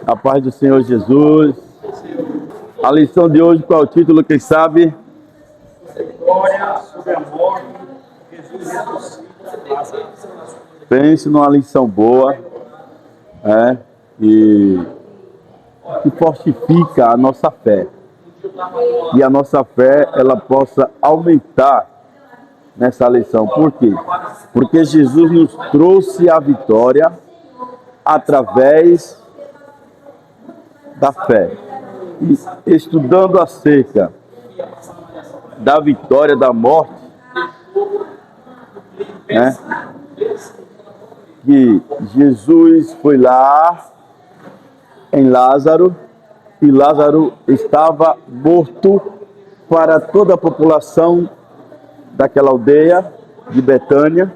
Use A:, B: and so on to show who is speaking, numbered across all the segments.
A: A paz do Senhor Jesus. A lição de hoje, qual é o título, quem sabe?
B: Vitória sobre a morte, Jesus ressuscita Lázaro.
A: Pense numa lição boa, e que fortifica a nossa fé. E a nossa fé, ela possa aumentar nessa lição. Por quê? Porque Jesus nos trouxe a vitória através da fé. E estudando acerca da vitória da morte, que Jesus foi lá em Lázaro, e Lázaro estava morto para toda a população daquela aldeia de Betânia,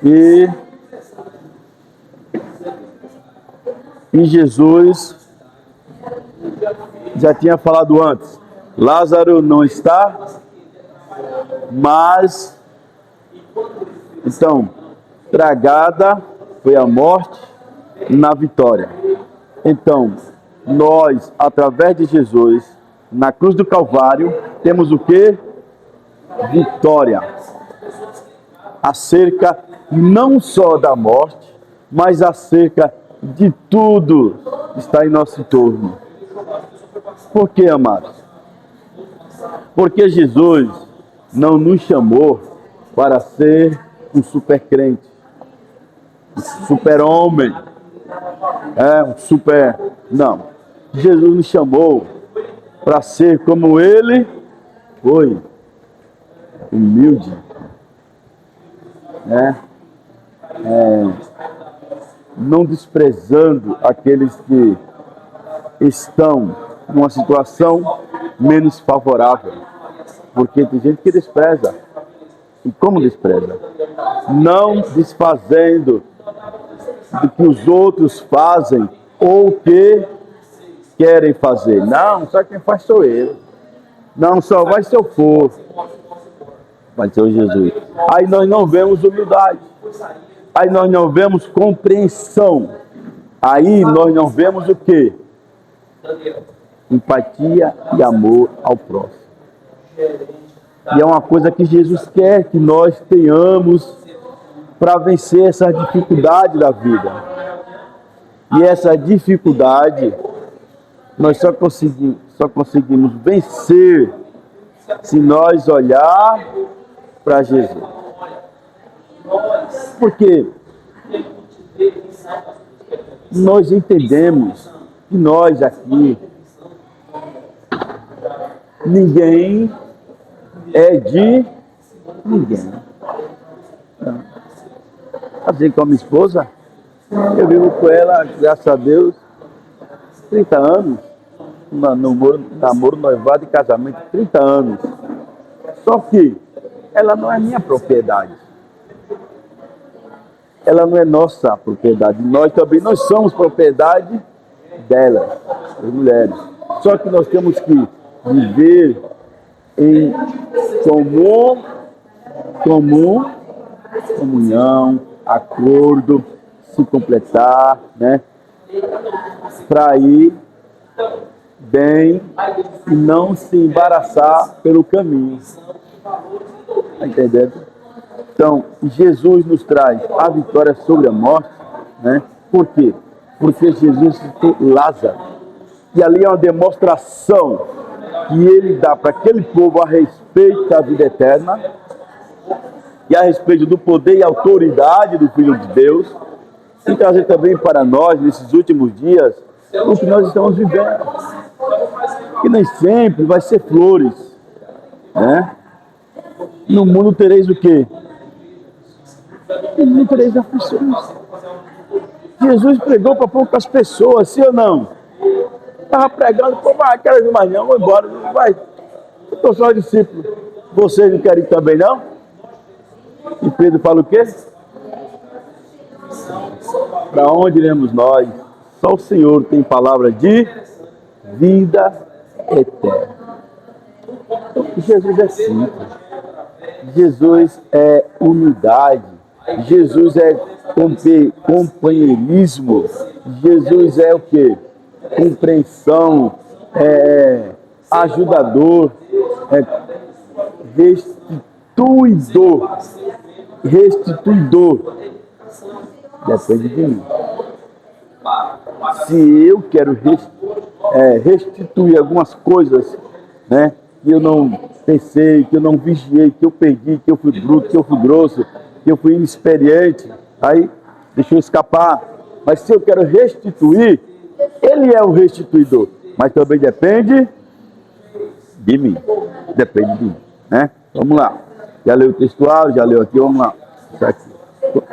A: e Jesus já tinha falado antes, Lázaro não está, mas então tragada foi a morte na vitória. Então, nós, através de Jesus, na cruz do Calvário, temos o quê? Vitória. Acerca não só da morte, mas acerca de tudo que está em nosso entorno. Por quê, amados? Porque Jesus não nos chamou para ser um super crente, um super homem, não. Jesus nos chamou para ser como Ele foi, humilde, não desprezando aqueles que estão numa situação menos favorável, porque tem gente que despreza. E como despreza? Não desfazendo do que os outros fazem ou o que querem fazer. Não, só quem faz sou eu. Não, só vai se eu for. Vai ser o Jesus. Aí nós não vemos humildade. Aí nós não vemos compreensão. Aí nós não vemos o quê? Empatia e amor ao próximo. E é uma coisa que Jesus quer que nós tenhamos para vencer essa dificuldade da vida. E essa dificuldade nós só conseguimos vencer se nós olhar para Jesus. Porque nós entendemos que nós aqui, ninguém é de ninguém. Assim como a minha esposa, eu vivo com ela, graças a Deus, 30 anos, namoro, noivado e casamento, 30 anos. Só que ela não é minha propriedade. Ela não é nossa propriedade. Nós também não somos propriedade dela, as mulheres. Só que nós temos que viver em comunhão, acordo, se completar, para ir bem e não se embaraçar pelo caminho. Está entendendo? Então, Jesus nos traz a vitória sobre a morte, Por quê? Porque Jesus citou Lázaro. E ali é uma demonstração que ele dá para aquele povo a respeito da vida eterna e a respeito do poder e autoridade do Filho de Deus, e trazer também para nós, nesses últimos dias, o que nós estamos vivendo. Que nem sempre vai ser flores, No mundo tereis o quê? No mundo tereis aflições. Jesus pregou para poucas pessoas, sim ou não? Estava pregando, quero vir mais não, vou embora, vai. Eu estou só discípulo. Vocês não querem ir também não? E Pedro fala o quê? Para onde iremos nós? Só o Senhor tem palavra de vida eterna. Jesus é simples. Jesus é humildade. Jesus é companheirismo. Jesus é o quê? Compreensão, ajudador, restituidor. Restituidor. Depende de mim. Se eu quero restituir algumas coisas, né, que eu não pensei, que eu não vigiei, que eu perdi, que eu fui bruto, que eu fui grosso, que eu fui inexperiente, aí deixa eu escapar. Mas se eu quero restituir, ele é o restituidor. Mas também depende de mim. Depende de mim, né? Vamos lá. Já leu o textual, já leu aqui, vamos lá. Isso aqui.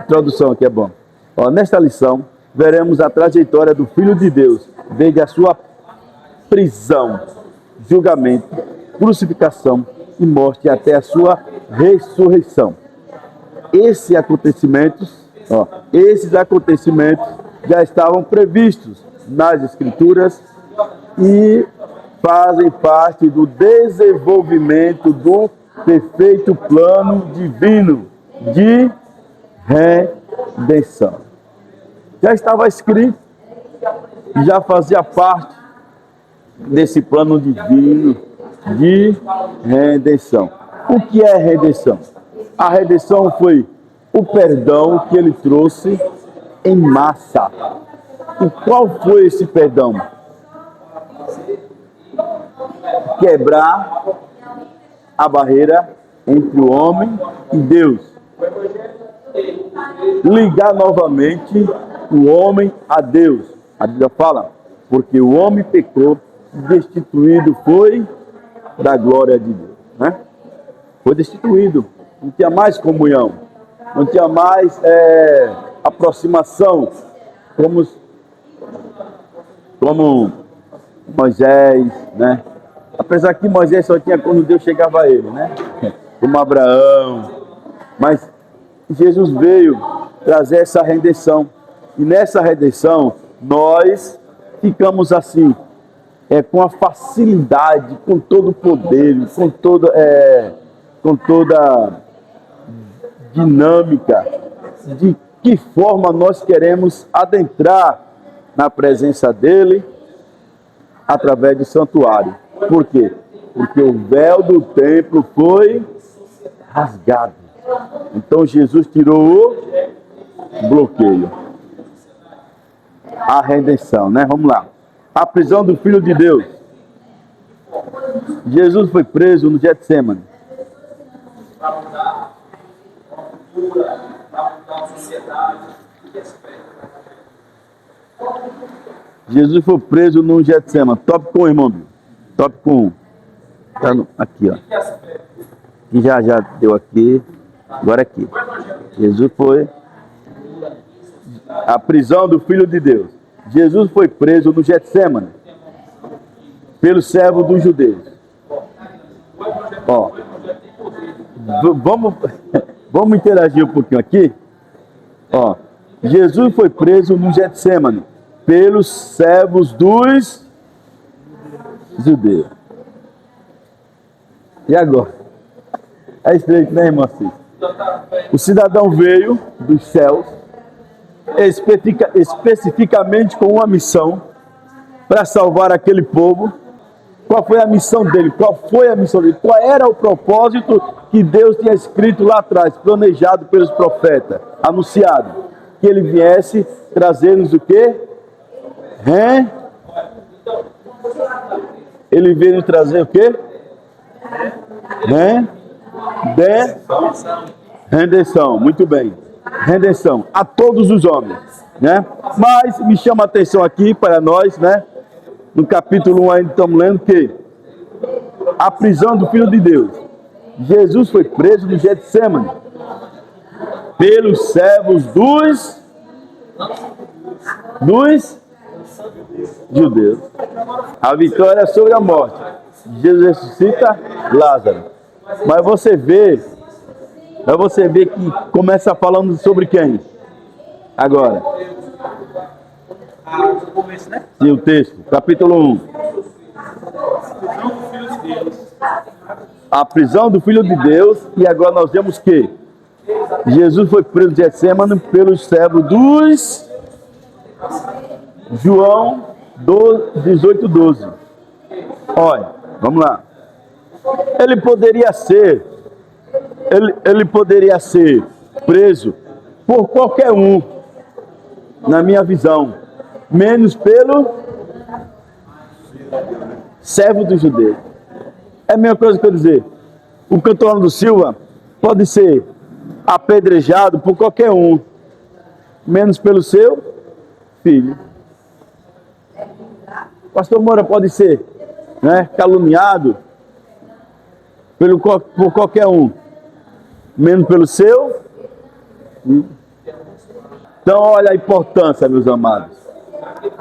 A: Introdução aqui é bom. Ó, nesta lição, veremos a trajetória do Filho de Deus, desde a sua prisão, julgamento, crucificação e morte até a sua ressurreição. Esses acontecimentos já estavam previstos nas Escrituras e fazem parte do desenvolvimento do perfeito plano divino de redenção. Já estava escrito, já fazia parte desse plano divino de redenção. O que é redenção? A redenção foi o perdão que ele trouxe em massa. E qual foi esse perdão? Quebrar a barreira entre o homem e Deus. Ligar novamente o homem a Deus. A Bíblia fala, porque o homem pecou, destituído foi da glória de Deus, né? Foi destituído, não tinha mais comunhão, não tinha mais aproximação, como Moisés, né? Apesar que Moisés só tinha quando Deus chegava a ele, né? Como Abraão. Mas Jesus veio trazer essa redenção. E nessa redenção, nós ficamos assim, com a facilidade, com todo o poder, com toda dinâmica, de que forma nós queremos adentrar na presença dele através do santuário. Por quê? Porque o véu do templo foi rasgado. Então Jesus tirou o bloqueio. A redenção, né? Vamos lá. A prisão do Filho de Deus. Jesus foi preso no Getsemane. Jesus foi preso no Getsemane. Tópico 1, irmão. Tópico 1. Tá aqui, ó. Que já deu aqui. Agora aqui. Jesus foi... A prisão do Filho de Deus. Jesus foi preso no Getsemane pelo servo dos judeus. Ó, vamos interagir um pouquinho aqui. Ó, Jesus foi preso no Getsemane pelos servos dos judeus. E agora? É estreito, né, irmão? O cidadão veio dos céus especificamente com uma missão para salvar aquele povo. Qual foi a missão dele? Qual foi a missão dele? Qual era o propósito que Deus tinha escrito lá atrás, planejado pelos profetas, anunciado? Que ele viesse trazer-nos o quê? Ele veio nos trazer o quê? Redenção, muito bem. Redenção a todos os homens, né? Mas me chama a atenção aqui para nós, né? No capítulo 1 ainda estamos lendo que a prisão do Filho de Deus. Jesus foi preso no Getsemane pelos servos dos judeus. A vitória sobre a morte. Jesus ressuscita Lázaro. Mas você vê que começa falando sobre quem? Agora. Sim, o texto, capítulo 1. A prisão do Filho de Deus. E agora nós vemos que Jesus foi preso em Getsêmani pelos servos dos João 18:12. Olha, vamos lá. Ele poderia ser preso por qualquer um, na minha visão, menos pelo servo do judeu. É a mesma coisa que eu dizer, o cantor do Silva pode ser apedrejado por qualquer um, menos pelo seu filho. Pastor Moura pode ser, né, caluniado por qualquer um, menos pelo seu filho. Então olha a importância, meus amados.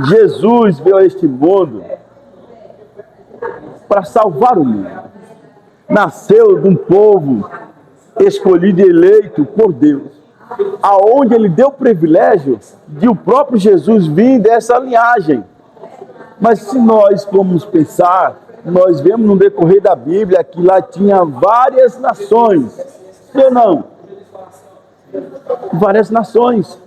A: Jesus veio a este mundo para salvar o mundo. Nasceu de um povo escolhido e eleito por Deus, aonde ele deu o privilégio de o próprio Jesus vir dessa linhagem. Mas se nós formos pensar, nós vemos no decorrer da Bíblia que lá tinha várias nações, sim ou não? Várias nações.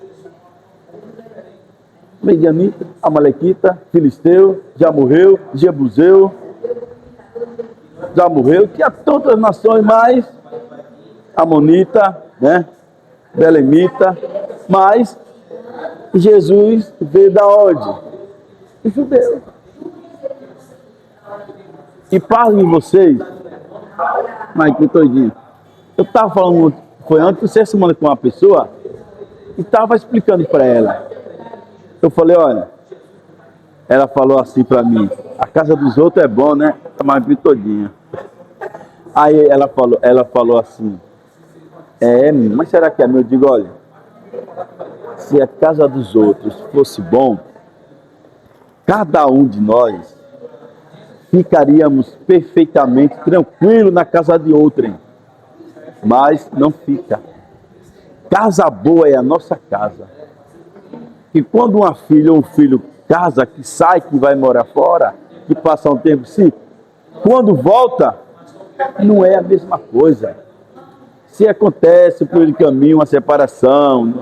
A: Medianita, Amalequita, Filisteu, já morreu, Jebuseu, já morreu, tinha tantas nações, mais Amonita, né? Belemita, mas Jesus veio da onde? Os judeus. E pasmem vocês, mas que todinho. Eu estava falando, foi antes de ser semana com uma pessoa, e estava explicando para ela. Eu falei, olha, ela falou assim para mim, a casa dos outros é bom, né? Tá mais todinha. Aí ela falou assim, mas será que é meu? Eu digo, olha, se a casa dos outros fosse bom, cada um de nós ficaríamos perfeitamente tranquilos na casa de outrem. Mas não fica. Casa boa é a nossa casa. E quando uma filha ou um filho casa, que sai, que vai morar fora, que passa um tempo assim, quando volta, não é a mesma coisa. Se acontece por ele caminho uma separação,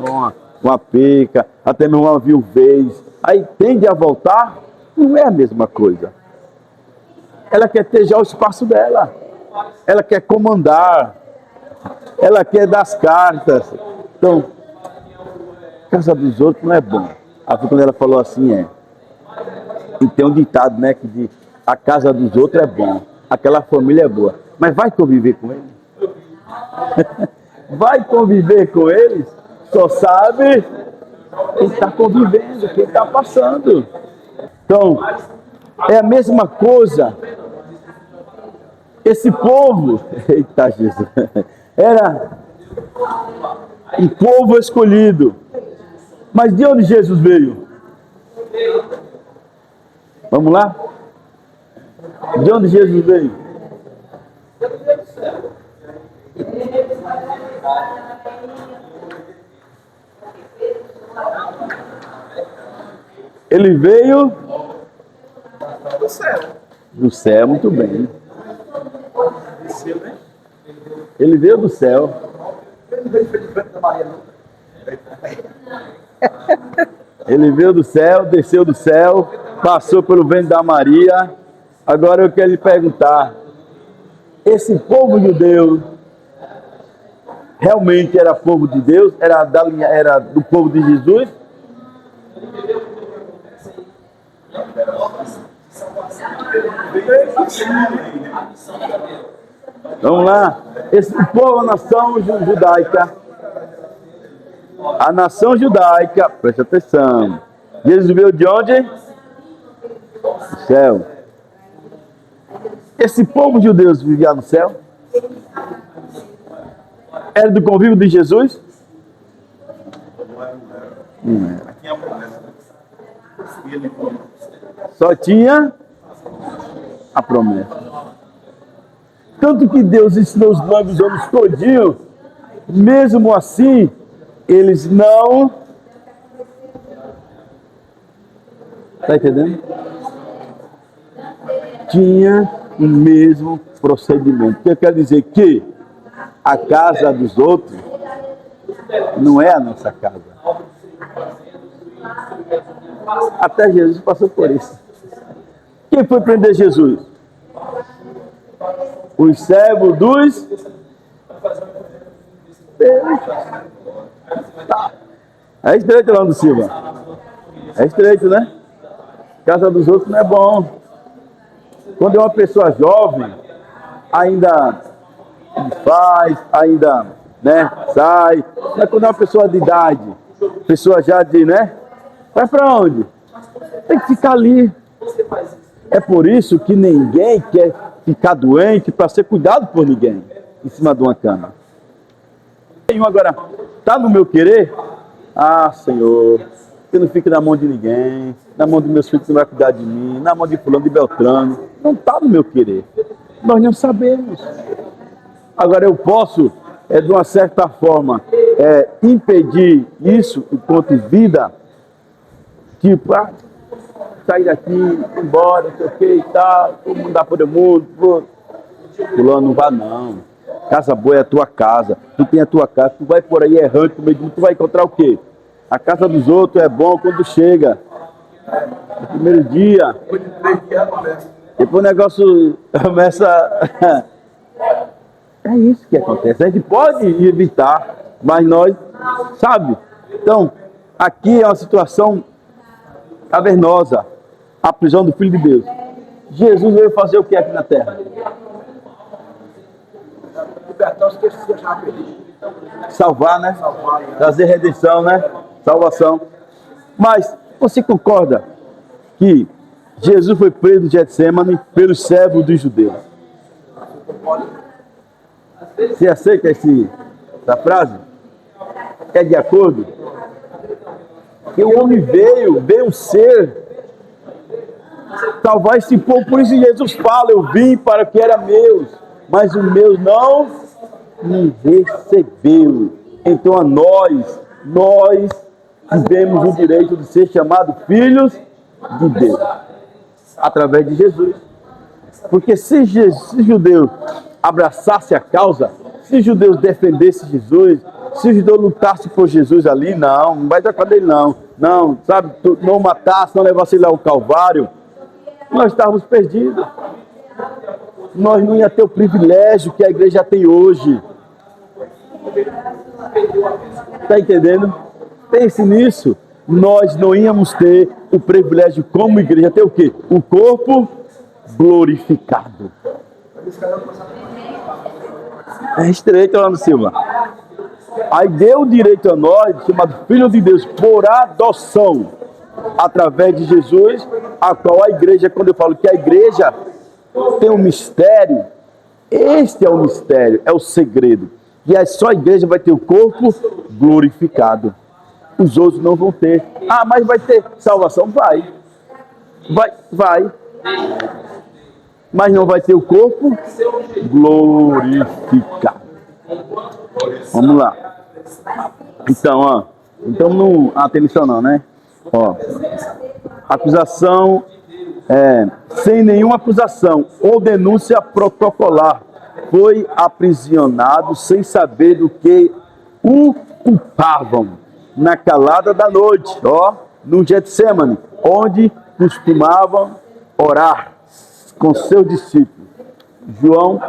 A: uma perca, até mesmo uma viuvez, aí tende a voltar, não é a mesma coisa. Ela quer ter já o espaço dela, ela quer comandar, ela quer dar as cartas. Então, casa dos outros não é bom. Aí quando ela falou assim, e tem um ditado, né, que diz, a casa dos outros é bom, aquela família é boa, mas vai conviver com eles? Vai conviver com eles? Só sabe quem está convivendo, quem está passando. Então, é a mesma coisa. Esse povo, eita Jesus, era um povo escolhido. Mas de onde Jesus veio? Vamos lá? De onde Jesus veio? Ele veio
B: do céu.
A: Do céu, muito bem.
B: Desceu, né?
A: Ele veio do céu.
B: Ele veio de frente da Maria, não.
A: Ele veio do céu, desceu do céu, passou pelo ventre da Maria. Agora eu quero lhe perguntar, esse povo judeu realmente era povo de Deus? Era do povo de Jesus? Vamos lá. Esse povo, a nação judaica. A nação judaica, preste atenção. Jesus veio de onde? Do céu. Esse povo judeu vivia no céu? Era do convívio de Jesus? Não era. Só tinha a promessa. Tanto que Deus ensinou os 9 anos todinho, mesmo assim, eles não... Está entendendo? Tinha o mesmo procedimento. Eu quero dizer que a casa dos outros Não é a nossa casa. Até Jesus passou por isso. Quem foi prender Jesus? Os servos dos Deus. Tá. É estreito lá no Silva. É estreito, né? Casa dos outros não é bom. Quando é uma pessoa jovem, ainda faz, ainda, né, sai. Mas quando é uma pessoa de idade, pessoa já de, né? Vai pra onde? Tem que ficar ali. É por isso que ninguém quer ficar doente para ser cuidado por ninguém em cima de uma cama. Agora, tá no meu querer? Ah, Senhor, que não fique na mão de ninguém, na mão dos meus filhos que não vai cuidar de mim, na mão de fulano, de Beltrano. Não tá no meu querer. Nós não sabemos. Agora eu posso, de uma certa forma, impedir isso enquanto vida, tipo, sair daqui, ir embora, não sei o que e tal, todo mundo dá para o mundo. Fulano, não vá não. Casa boa é a tua casa. Tu tem a tua casa, tu vai por aí errante, tu vai encontrar o quê? A casa dos outros é bom quando chega. No primeiro dia. Depois o negócio começa. É isso que acontece. A gente pode evitar, mas nós, sabe? Então, aqui é uma situação cavernosa. A prisão do Filho de Deus. Jesus veio fazer o que aqui na terra? Salvar, né? Trazer redenção, né? Salvação. Mas você concorda que Jesus foi preso no Getsemane pelos servos dos judeus? Você aceita essa frase? É de acordo? Que o homem veio um ser salvar esse povo. Por isso Jesus fala, eu vim para que era meus, mas o meu não me recebeu. Então a nós tivemos o direito de ser chamados filhos de Deus, através de Jesus. Porque se os judeus abraçassem a causa, se os judeus defendessem Jesus, se os judeus lutassem por Jesus ali, não vai dar dele não, sabe, não matasse, não levasse ele ao Calvário, nós estávamos perdidos. Nós não ia ter o privilégio que a igreja tem hoje. Está entendendo? Pense nisso. Nós não íamos ter o privilégio como igreja, ter o quê? O corpo glorificado. É estreito, Orlando Silva. Aí deu o direito a nós, chamado Filho de Deus, por adoção, através de Jesus, a qual a igreja, quando eu falo que a igreja tem um mistério, este é o mistério, é o segredo. E só a igreja vai ter o corpo glorificado. Os outros não vão ter. Ah, mas vai ter salvação? Vai. Mas não vai ter o corpo glorificado. Vamos lá. Então, então não atenção não, né? Ó, acusação, sem nenhuma acusação ou denúncia protocolar, foi aprisionado sem saber do que o culpavam, na calada da noite, no Getsemane, onde costumavam orar com seus discípulos. João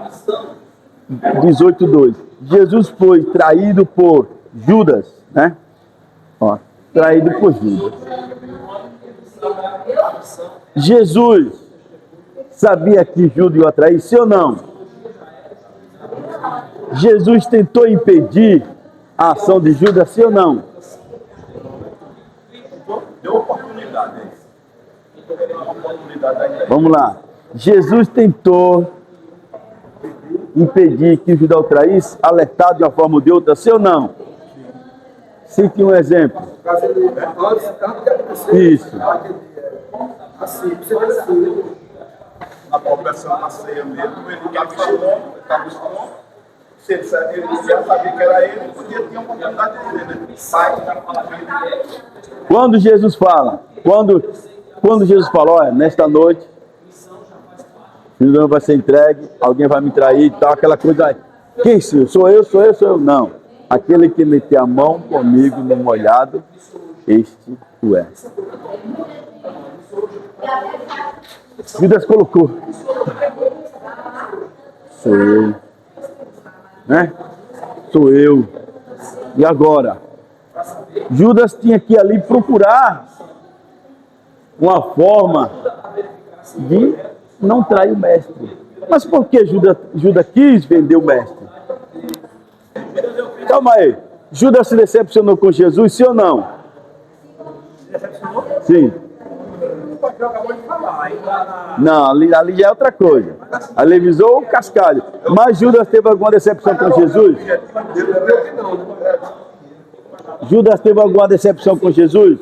A: 18:2. Jesus foi traído por Judas, né? Traído por Judas. Jesus sabia que Judas ia trair, sim ou não? Jesus tentou impedir a ação de Judas, sim ou não?
B: Deu oportunidade.
A: Vamos lá. Jesus tentou impedir que Judas o traísse, alertado de uma forma ou de outra, sim ou não? Cite um exemplo. Isso.
B: Assim, você na conversão na ceia mesmo, ele estava escondido. Se ele já sabia que era ele, podia ter uma oportunidade de dizer, né? Sai,
A: Quando Jesus fala, quando Jesus fala, olha, nesta noite, o filho vai ser entregue, alguém vai me trair e tal, aquela coisa aí. Quem sou? Sou eu? Não. aquele que meter a mão comigo no molhado, este tu és. Judas colocou. Sou eu. Né? Sou eu. E agora? Judas tinha que ali procurar uma forma de não trair o mestre. Mas por que Judas quis vender o mestre? Calma aí. Judas se decepcionou com Jesus, sim ou não? Sim. Não, ali já é outra coisa. Ali visou o cascalho. Mas Judas teve alguma decepção com Jesus? Judas teve alguma decepção com Jesus?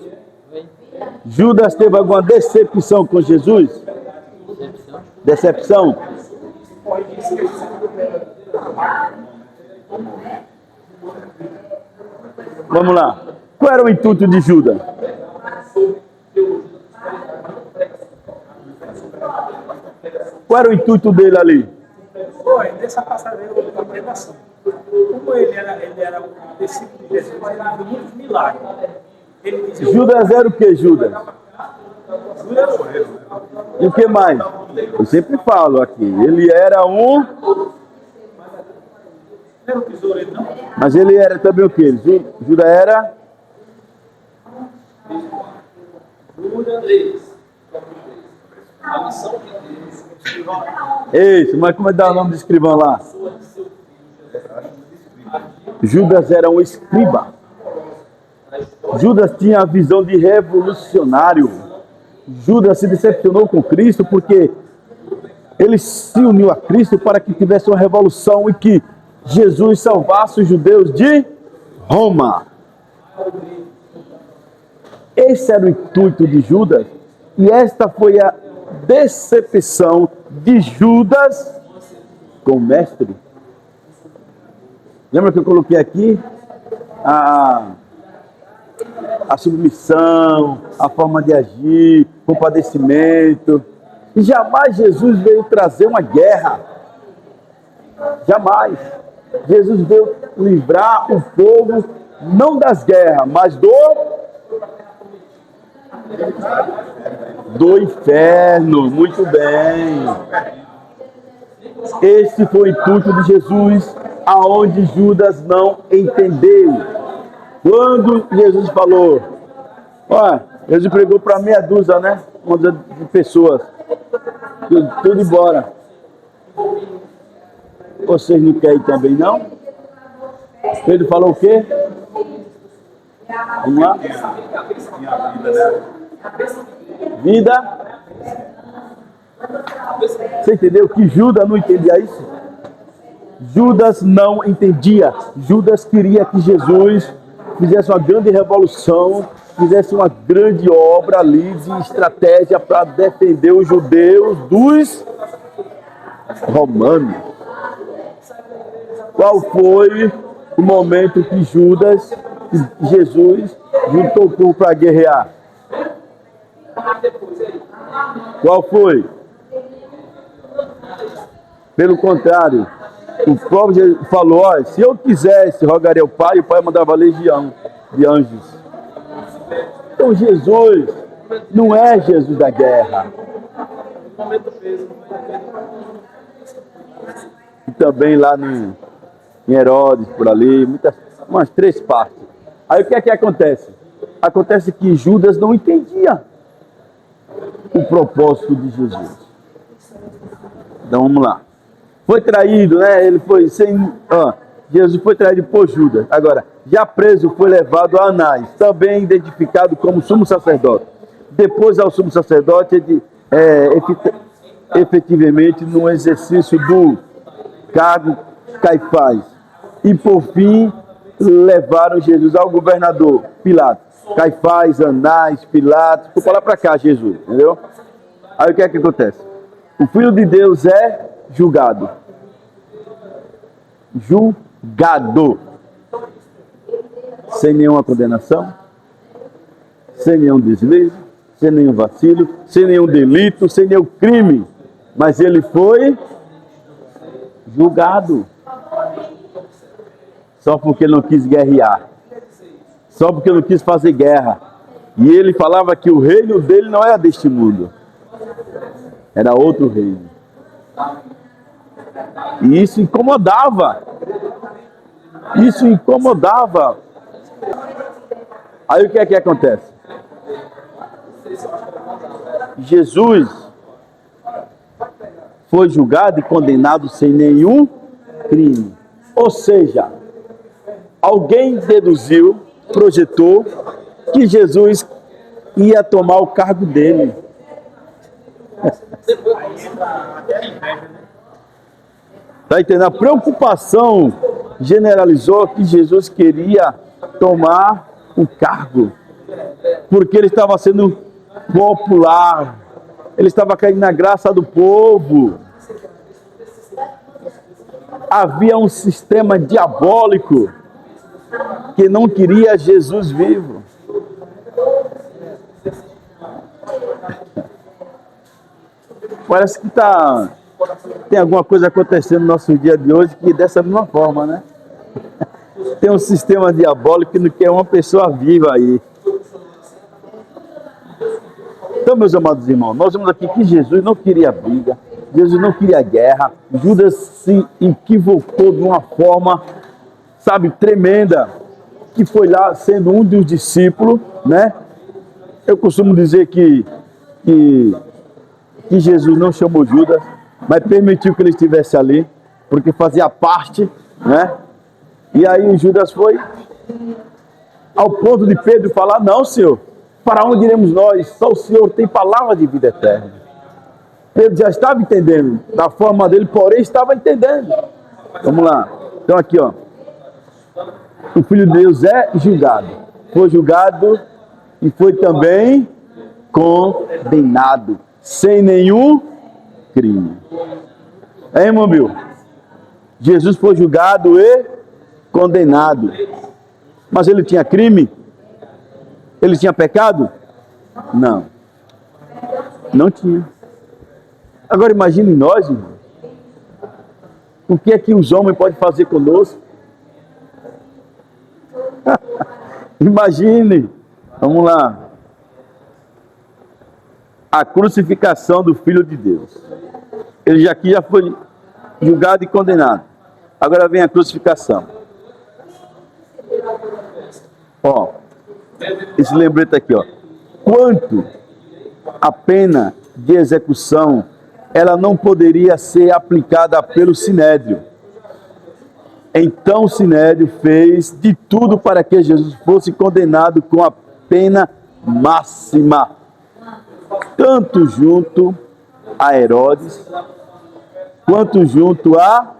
A: Judas teve alguma decepção com Jesus? Decepção? Vamos lá. Qual era o intuito de Judas? Qual era o intuito dele ali?
C: Foi, nessa passagem da pregação. Como ele era um discípulo de Jesus, ele viu muitos milagres. Ele dizia,
A: Judas era o que, Judas?
C: Judas
A: E o que mais? Eu sempre falo aqui. Ele era um...
C: era um tesoureiro, não?
A: Mas ele era também o que? Judas era...
C: Judas, a missão de Deus.
A: Isso, mas como é que dá o nome do escrivão lá? Judas era um escriba. Judas tinha a visão de revolucionário. Judas se decepcionou com Cristo porque ele se uniu a Cristo para que tivesse uma revolução e que Jesus salvasse os judeus de Roma. Esse era o intuito de Judas e esta foi a decepção de Judas com o mestre. Lembra que eu coloquei aqui a submissão, a forma de agir, compadecimento. E jamais Jesus veio trazer uma guerra. Jamais. Jesus veio livrar o povo não das guerras, mas do inferno. Muito bem. Esse foi o intuito de Jesus, aonde Judas não entendeu. Quando Jesus falou, ó, Jesus pregou para meia dúzia, né? Uma dúzia de pessoas. Tudo embora. Vocês não querem também, não? Pedro falou o quê? Vamos lá? Vida. Você entendeu que Judas não entendia isso? Judas não entendia. Judas queria que Jesus fizesse uma grande revolução, fizesse uma grande obra ali de estratégia para defender os judeus dos romanos. Qual foi o momento que Jesus juntou o povo para guerrear? Qual foi? Pelo contrário, o próprio Jesus falou, ó, se eu quisesse, rogaria ao Pai, e o Pai mandava legião de anjos. Então Jesus não é Jesus da guerra. E também lá em Herodes, por ali, umas 3 partes. Aí o que é que acontece? Acontece que Judas não entendia o propósito de Jesus. Então vamos lá. Foi traído, né? Ele foi Jesus foi traído por Judas. Agora, já preso, foi levado a Anás, também identificado como sumo sacerdote. Depois ao sumo sacerdote, efetivamente no exercício do cargo Caifás. E por fim, levaram Jesus ao governador Pilatos. Caifás, Anás, Pilatos, ficou lá para cá Jesus, entendeu? Aí o que é que acontece? O Filho de Deus é julgado. Julgado. Sem nenhuma condenação, sem nenhum deslize, sem nenhum vacilo, sem nenhum delito, sem nenhum crime. Mas ele foi julgado. só porque ele não quis guerrear, só porque ele não quis fazer guerra. E ele falava que o reino dele não era deste mundo, era outro reino. E isso incomodava. Isso incomodava. Aí o que é que acontece? Jesus foi julgado e condenado sem nenhum crime. Ou seja, alguém deduziu, projetou que Jesus ia tomar o cargo dele. Está entendendo? A preocupação generalizou que Jesus queria tomar o cargo, porque ele estava sendo popular, ele estava caindo na graça do povo. Havia um sistema diabólico que não queria Jesus vivo. Parece que tem alguma coisa acontecendo no nosso dia de hoje que dessa mesma forma, né? Tem um sistema diabólico que não quer uma pessoa viva aí. Então, meus amados irmãos, nós vemos aqui que Jesus não queria briga, Jesus não queria guerra. Judas se equivocou de uma forma, sabe, tremenda, que foi lá sendo um dos discípulos, né? Eu costumo dizer que Jesus não chamou Judas, mas permitiu que ele estivesse ali, porque fazia parte, né? E aí o Judas foi ao ponto de Pedro falar: não, Senhor, para onde iremos nós? Só o Senhor tem palavra de vida eterna. Pedro já estava entendendo, da forma dele, porém estava entendendo. Vamos lá. Então aqui, ó. O Filho de Deus é julgado. Foi julgado e foi também condenado, sem nenhum crime. É, irmão Bill? Jesus foi julgado e condenado. Mas ele tinha crime? Ele tinha pecado? Não. Não tinha. Agora imagine nós, irmão. O que é que os homens podem fazer conosco? Imagine. Vamos lá. A crucificação do Filho de Deus. Ele já foi julgado e condenado. Agora vem a crucificação. Ó, esse lembrete aqui, ó. Quanto a pena de execução, ela não poderia ser aplicada pelo Sinédrio. Então o Sinédrio fez de tudo para que Jesus fosse condenado com a pena máxima, tanto junto a Herodes, quanto junto a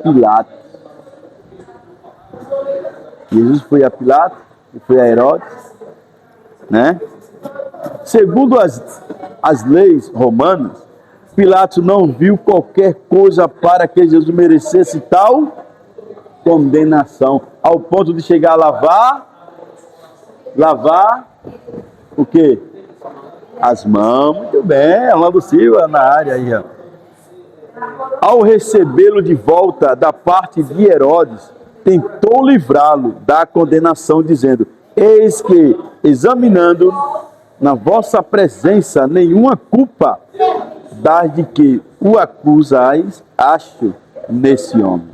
A: Pilatos. Jesus foi a Pilatos e foi a Herodes, né? Segundo as leis romanas, Pilatos não viu qualquer coisa para que Jesus merecesse tal condenação, ao ponto de chegar a lavar o quê? As mãos. Muito bem, Orlando Silva na área aí, ó. Ao recebê-lo de volta da parte de Herodes, tentou livrá-lo da condenação, dizendo: eis que, examinando na vossa presença nenhuma culpa, das de que o acusais, acho nesse homem.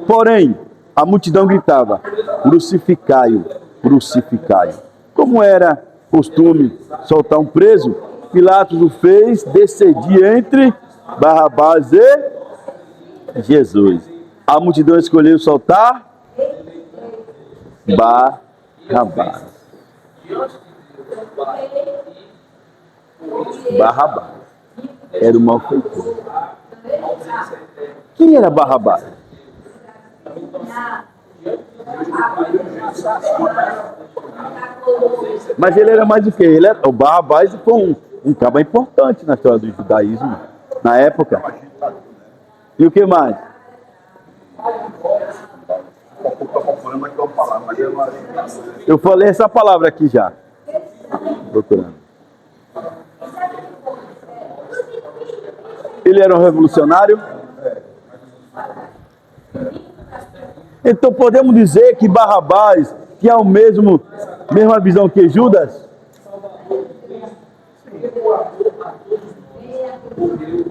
A: Porém, a multidão gritava: crucificai-o, crucificai-o. Como era costume soltar um preso, Pilatos o fez decidir entre Barrabás e Jesus. A multidão escolheu soltar Barrabás. Barrabás era o malfeitor. Quem era Barrabás? Mas ele era mais do que? O Barrabás foi um cabo importante na história do judaísmo, na época. E o que mais? Eu falei essa palavra aqui já. Procurando. Ele era um revolucionário? Então podemos dizer que Barrabás tinha a mesma visão que Judas?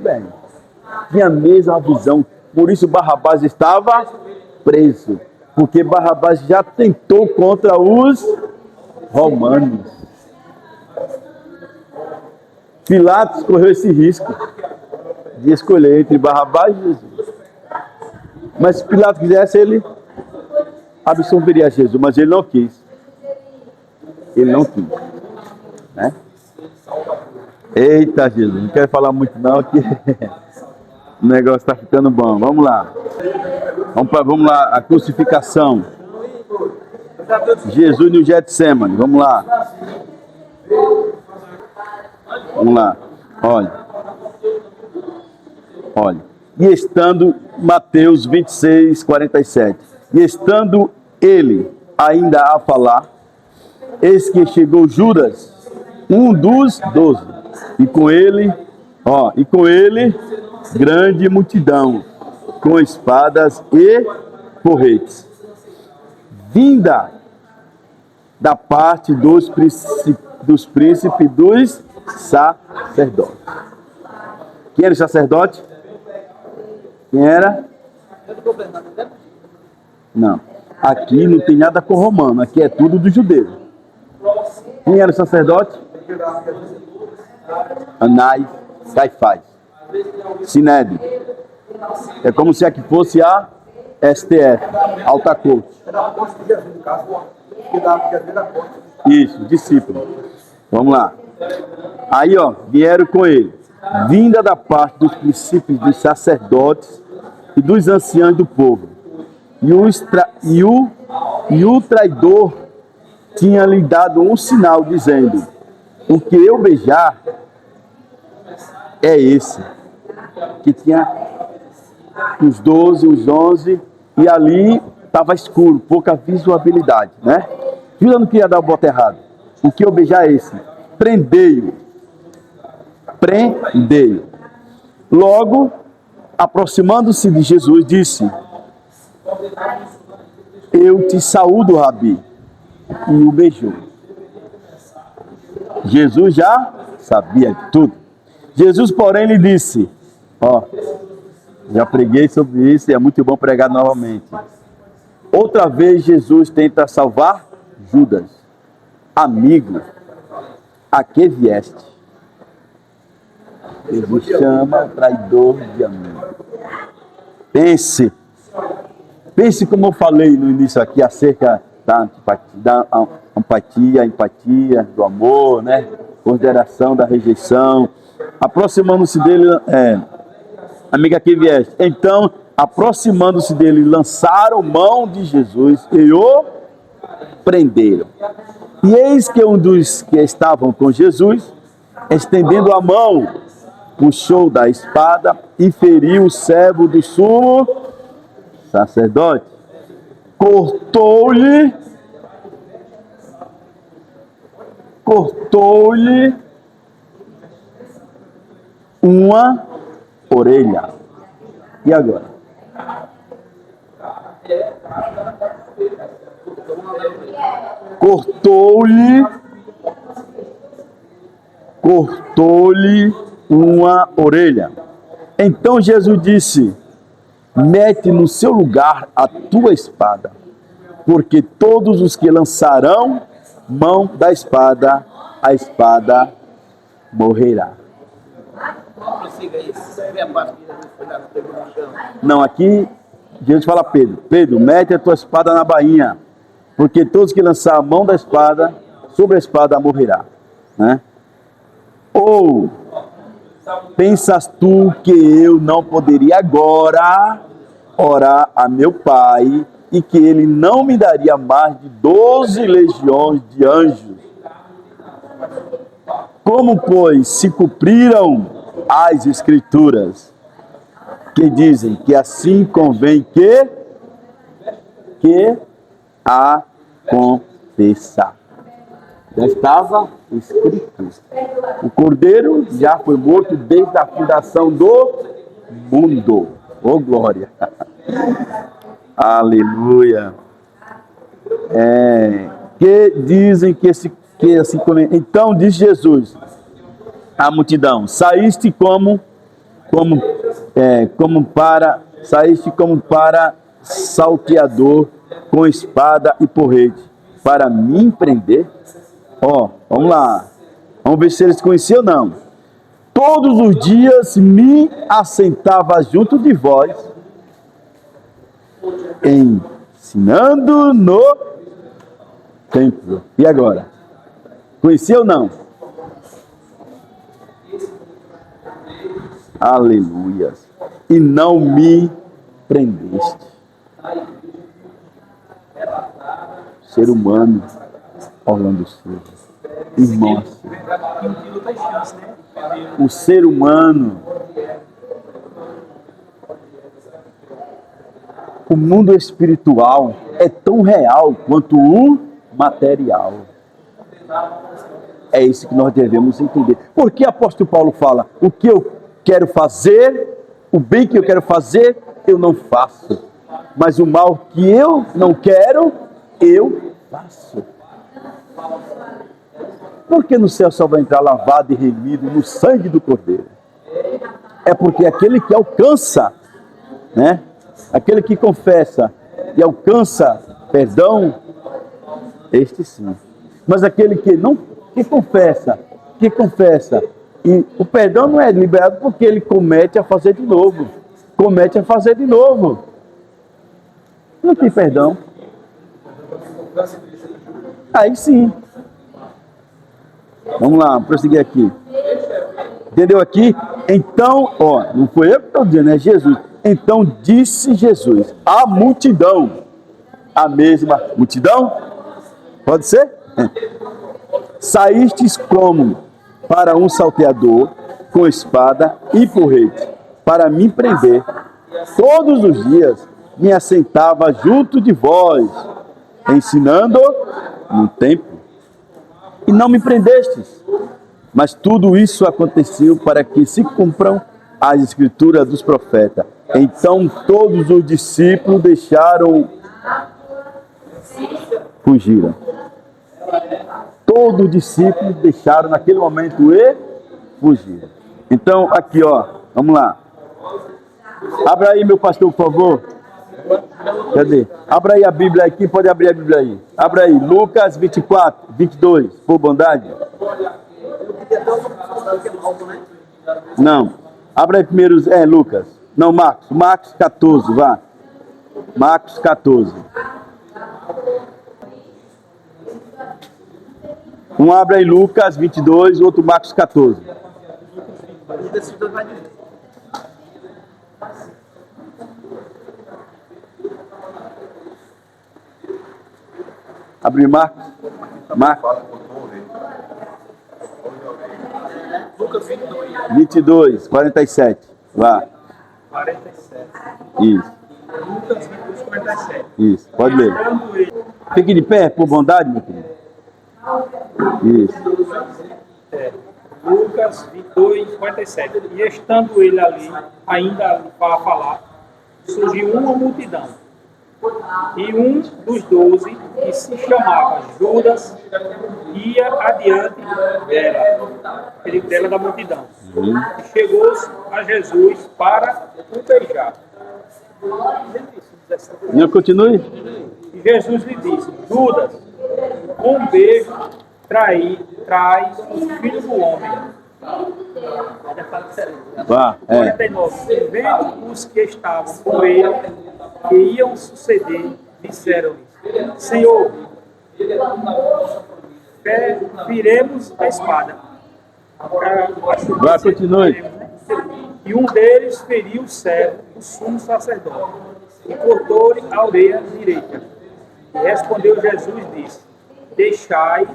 A: Bem, tinha a mesma visão. Por isso Barrabás estava preso. Porque Barrabás já tentou contra os romanos. Pilatos correu esse risco de escolher entre Barrabás e Jesus. Mas se Pilatos quisesse, ele absolveria Jesus, mas ele não quis. Ele não quis. Né? Eita, Jesus, não quero falar muito não, que o negócio está ficando bom. Vamos lá. Vamos lá, a crucificação. Jesus no Getsemane, vamos lá. Vamos lá, olha. E estando, Mateus 26, 47. E estando ele ainda a falar, eis que chegou Judas, um dos 12. E com ele grande multidão, com espadas e porretes, vinda da parte dos príncipes dos sacerdotes. Quem era o sacerdote? Quem era? Não. Aqui não tem nada com romano, aqui é tudo do judeu. Quem era o sacerdote? Anás, Caifás, Sinédrio. É como se aqui fosse a STF, Alta Corte. Isso, discípulo. Vamos lá. Aí, vieram com ele, vinda da parte dos princípios dos sacerdotes e dos anciãos do povo. E o traidor tinha lhe dado um sinal, dizendo: o que eu beijar é esse. Que tinha os 12, os 11, e ali estava escuro, pouca visibilidade, né? Judas não queria dar o bote errado. O que eu beijar é esse. Prendei-o. Logo, aproximando-se de Jesus, disse: eu te saúdo, Rabi. E o beijou. Jesus já sabia tudo. Jesus, porém, lhe disse: já preguei sobre isso e é muito bom pregar novamente. Outra vez Jesus tenta salvar Judas. Amigo, a que vieste? Jesus chama o traidor de amigo. Pense como eu falei no início aqui acerca da empatia, do amor, né? Consideração, da rejeição. Aproximando-se dele, amiga, que vieste. Então, aproximando-se dele, lançaram mão de Jesus e o prenderam. E eis que um dos que estavam com Jesus, estendendo a mão, puxou da espada e feriu o servo do sumo sacerdote. Cortou-lhe uma orelha. E agora? Cortou-lhe uma orelha. Então Jesus disse: mete no seu lugar a tua espada, porque todos os que lançarão mão da espada, a espada morrerá. Não, aqui Jesus fala a Pedro: Pedro, mete a tua espada na bainha, porque todos que lançar a mão da espada, sobre a espada morrerá. Né? Ou pensas tu que eu não poderia agora orar a meu Pai e que ele não me daria mais de 12 legiões de anjos? Como, pois, se cumpriram as Escrituras, que dizem que assim convém que aconteça. Já estava escrito. O Cordeiro já foi morto desde a fundação do mundo. Oh, glória! Aleluia. Que dizem que assim então diz Jesus à multidão: saíste como para salteador com espada e porrete para me prender. Vamos lá, vamos ver se eles conheciam ou não. Todos os dias me assentava junto de vós, ensinando no templo. E agora? Conhecia ou não? Aleluia. E não me prendeste. Ser humano, Orlando Silva, irmão, o ser humano, o mundo espiritual é tão real quanto o material. É isso que nós devemos entender. Porque o apóstolo Paulo fala: o que eu quero fazer, o bem que eu quero fazer, eu não faço. Mas o mal que eu não quero, eu faço. Porque no céu só vai entrar lavado e remido no sangue do Cordeiro. É porque aquele que alcança, né? Aquele que confessa e alcança perdão, este sim. Mas aquele que não, que confessa, e o perdão não é liberado porque ele comete a fazer de novo. Não tem perdão. Aí sim. Vamos lá, prosseguir aqui. Entendeu aqui? Então, não foi eu que estou dizendo, é Jesus. Então disse Jesus à multidão, a mesma multidão, pode ser? Saístes como para um salteador com espada e porrete, para me prender. Todos os dias me assentava junto de vós, ensinando no templo. E não me prendestes. Mas tudo isso aconteceu para que se cumpram as escrituras dos profetas. Então todos os discípulos fugiram. Todos os discípulos deixaram naquele momento e fugiram. Então aqui, vamos lá. Abra aí, meu pastor, por favor. Cadê? Abra aí a Bíblia aqui, pode abrir a Bíblia aí. Abra aí, Lucas 24, 22, por bondade. Não. Abra aí primeiro, Lucas. Não, Marcos 14, vá. Marcos 14. Um abre aí Lucas 22, outro Marcos 14. Abre Marcos.
C: Lucas
A: 22, 47. Vá.
C: 47.
A: Isso.
C: Lucas 22, 47.
A: Isso, pode ler. Fique de pé, por bondade, meu querido. Isso.
C: Lucas 22, 47. E estando ele ali, ainda para falar, surgiu uma multidão. E um dos 12, que se chamava Judas, ia adiante dela da multidão. E chegou a Jesus para o beijar.
A: E eu continue?
C: E Jesus lhe disse: Judas, com um beijo traz o Filho do Homem.
A: Vá,
C: 49. E vendo os que estavam com ele, que iam suceder, disseram-lhe: Senhor, viremos a espada.
A: Vá, continue.
C: E um deles feriu o servo, o sumo sacerdote, e cortou-lhe a orelha direita. E respondeu Jesus e disse: Deixai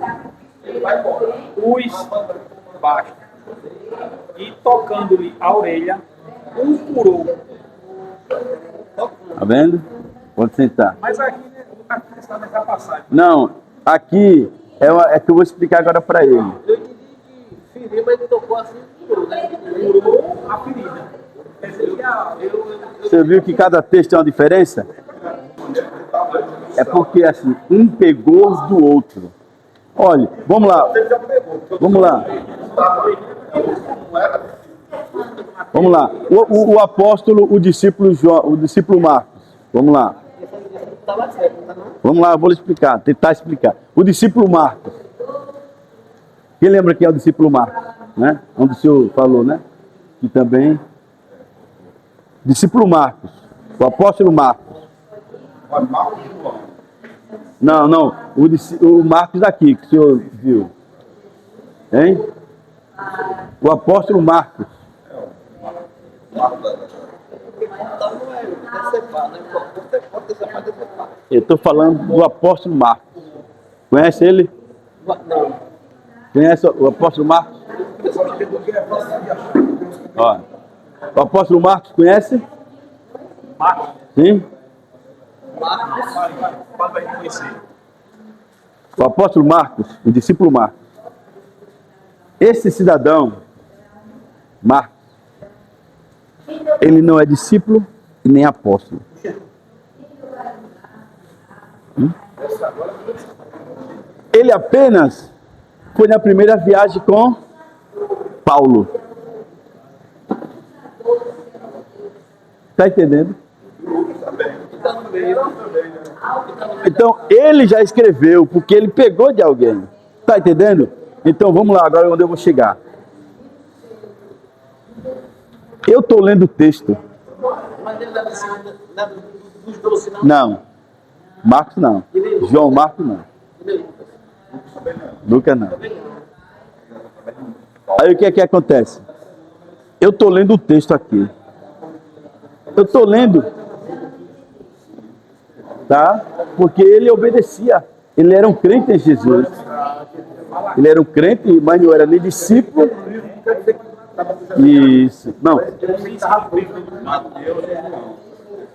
C: os basta. E tocando-lhe a orelha, o curou.
A: Tá vendo? Pode sentar.
C: Mas aqui está nessa passagem.
A: Não, aqui é que eu vou explicar agora para ele.
C: Eu entendi que feriu, mas ele tocou assim e curou, né? Curou a ferida. Quer dizer que
A: Você viu que cada texto tem uma diferença? É porque assim, um pegou do outro. Olha, vamos lá. Vamos lá. Vamos lá. O apóstolo, o discípulo João, o discípulo Marcos. Vamos lá. Vamos lá, eu vou lhe explicar, tentar explicar. O discípulo Marcos. Quem lembra quem é o discípulo Marcos? Né? Onde o senhor falou, né? Que também. Discípulo Marcos. O apóstolo Marcos. Não, não. O Marcos daqui, que o senhor viu. Hein? O apóstolo Marcos. Eu estou falando do apóstolo Marcos. Conhece ele?
D: Não.
A: Conhece o apóstolo Marcos? Ó, o apóstolo Marcos conhece?
C: Marcos,
A: Sim?
C: vai reconhecer.
A: O apóstolo Marcos, o discípulo Marcos. Esse cidadão, Marcos, ele não é discípulo e nem apóstolo. Ele apenas foi na primeira viagem com Paulo. Está entendendo? Então, ele já escreveu, porque ele pegou de alguém. Está entendendo? Então, vamos lá, agora onde eu vou chegar. Eu estou lendo o texto.
D: Mas ele leva assim, dos 12, não?
A: Não. Marcos não. João Marcos não. Lucas não. Aí o que é que acontece? Eu estou lendo o texto aqui. Eu estou lendo, tá? Porque ele obedecia. Ele era um crente em Jesus. Ele era um crente, mas não era nem discípulo. Isso. Não.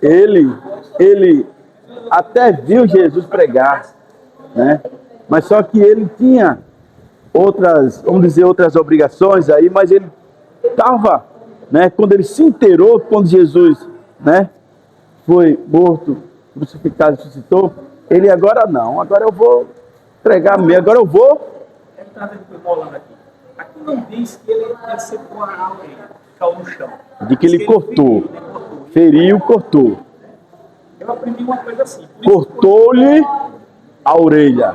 A: Ele até viu Jesus pregar, né? Mas só que ele tinha outras, vamos dizer, outras obrigações aí, mas ele estava, né? Quando ele se inteirou, quando Jesus, né, foi morto, crucificado, ressuscitou, ele agora não, agora eu vou pregar mesmo, agora eu vou.
C: Ele está rolando aqui. Aqui não diz que ele secou a orelha, caiu no chão.
A: De que ele cortou, feriu, cortou.
C: Eu aprendi uma coisa assim.
A: Cortou-lhe a orelha.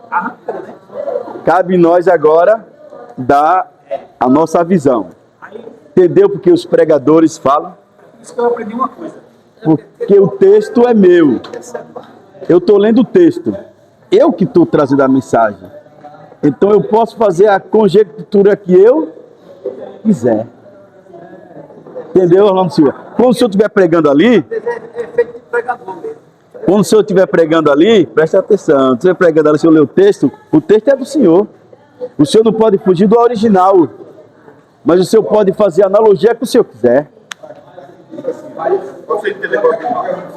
C: Arrancou, né?
A: Cabe nós agora dar a nossa visão.
C: Aí,
A: Entendeu porque os pregadores falam?
C: isso que eu aprendi uma coisa.
A: Porque o texto é meu. Eu estou lendo o texto. Eu que estou trazendo a mensagem. Então eu posso fazer a conjectura que eu quiser. Entendeu, Orlando Silva? Quando o senhor estiver pregando ali,
D: É feito de pregador mesmo.
A: quando o senhor estiver pregando ali, preste atenção. Se você estiver pregando ali, o senhor lê o texto é do senhor. O senhor não pode fugir do original. Mas o senhor pode fazer analogia que o senhor quiser.
B: Você entendeu o que o Marcos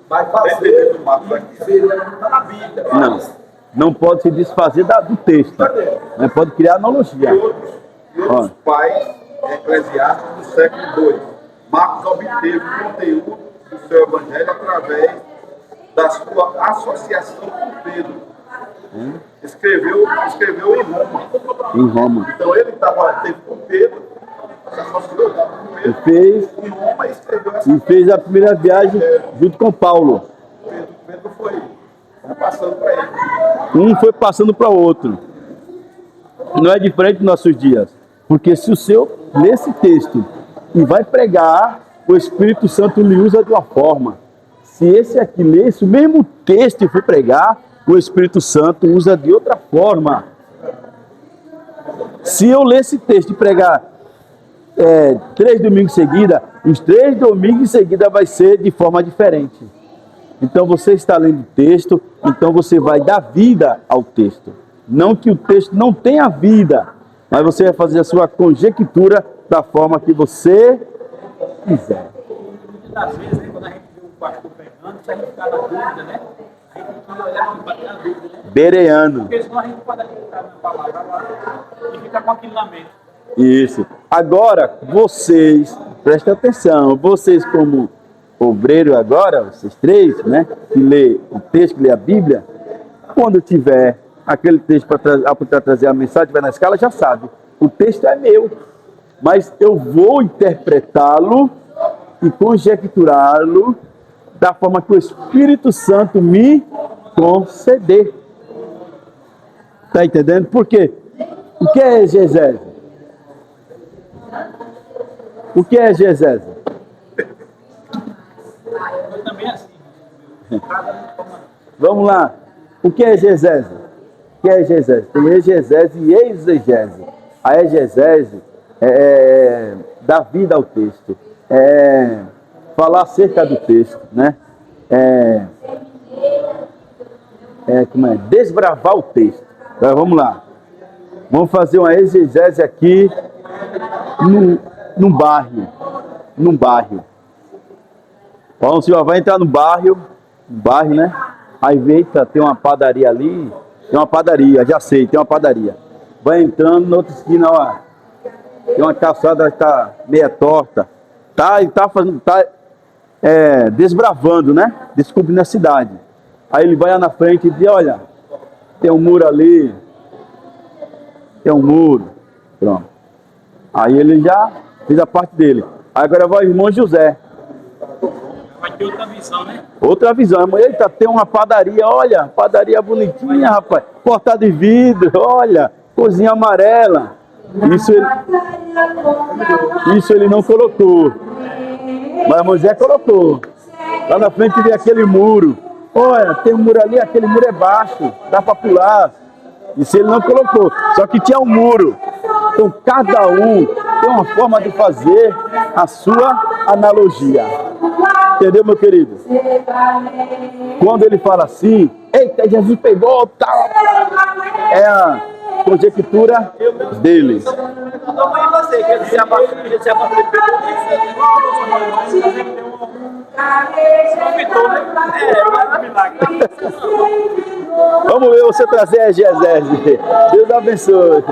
B: vai fazer do Marcos aqui? Está na Bíblia.
A: Não pode se desfazer do texto. Mas pode criar analogia.
B: E outros pais eclesiásticos do século II. Marcos obteve o conteúdo do seu evangelho através da sua associação com Pedro. Escreveu em Roma.
A: Em Roma.
B: Então ele teve com Pedro, se associou com Pedro, em Roma e escreveu essa
A: E fez a primeira viagem junto com Paulo.
B: Pedro foi passando para ele.
A: Um foi passando para o outro. Não é diferente dos nossos dias. Porque se o senhor lê esse texto e vai pregar, o Espírito Santo lhe usa de uma forma. Se esse aqui lê esse mesmo texto e for pregar, o Espírito Santo usa de outra forma. Se eu ler esse texto e pregar 3 domingos em seguida, os 3 domingos em seguida vai ser de forma diferente. Então você está lendo o texto, então você vai dar vida ao texto. Não que o texto não tenha vida, mas você vai fazer a sua conjectura da forma que você quiser.
C: Muitas das vezes, né, quando a gente vê o pastor pregando, se a gente ficar na dúvida, né? A gente tem que olhar aqui para ter a dúvida, né?
A: Bereano.
C: Porque senão a gente pode acreditar na palavra agora e ficar com aquilo na mente.
A: Isso. Agora, vocês, prestem atenção, vocês como obreiro agora, vocês três, né? Que lê o texto, que lê a Bíblia, quando tiver aquele texto para trazer a mensagem, vai na escala, já sabe. O texto é meu, mas eu vou interpretá-lo e conjecturá-lo da forma que o Espírito Santo me conceder. Está entendendo? Por quê? O que é exegese? O que é exegese?
C: Eu também assim.
A: Vamos lá. O que é exegese? O que é exegese? Tem exegese e exegese. A exegese é dar vida ao texto. É falar acerca do texto, né? Desbravar o texto. Então, vamos lá. Vamos fazer uma exegese aqui num bairro. Então, o senhor vai entrar no bairro, né? Aí vê, tem uma padaria ali, tem uma padaria, já sei, tem uma padaria. Vai entrando na outra esquina, ó, tem uma calçada que está meia torta. Tá desbravando, né? Descobrindo a cidade. Aí ele vai lá na frente e diz, olha, tem um muro ali, tem um muro. Pronto. Aí ele já fez a parte dele. Aí agora vai o irmão José.
C: Vai ter outra visão, né?
A: Outra visão. Eita, tem uma padaria, olha, padaria bonitinha, rapaz. Porta de vidro, olha, cozinha amarela. Isso ele não colocou. Mas Moisés colocou. Lá na frente vem aquele muro. Olha, tem um muro ali, aquele muro é baixo, dá para pular. Isso ele não colocou. Só que tinha um muro. Então cada um tem uma forma de fazer a sua analogia. Entendeu, meu querido? Quando ele fala assim, eita, Jesus pegou, tal. É a conjectura dele.
D: Não vai fazer, que ele se abaixou.
A: Vamos ver você trazer a exegese. Deus abençoe.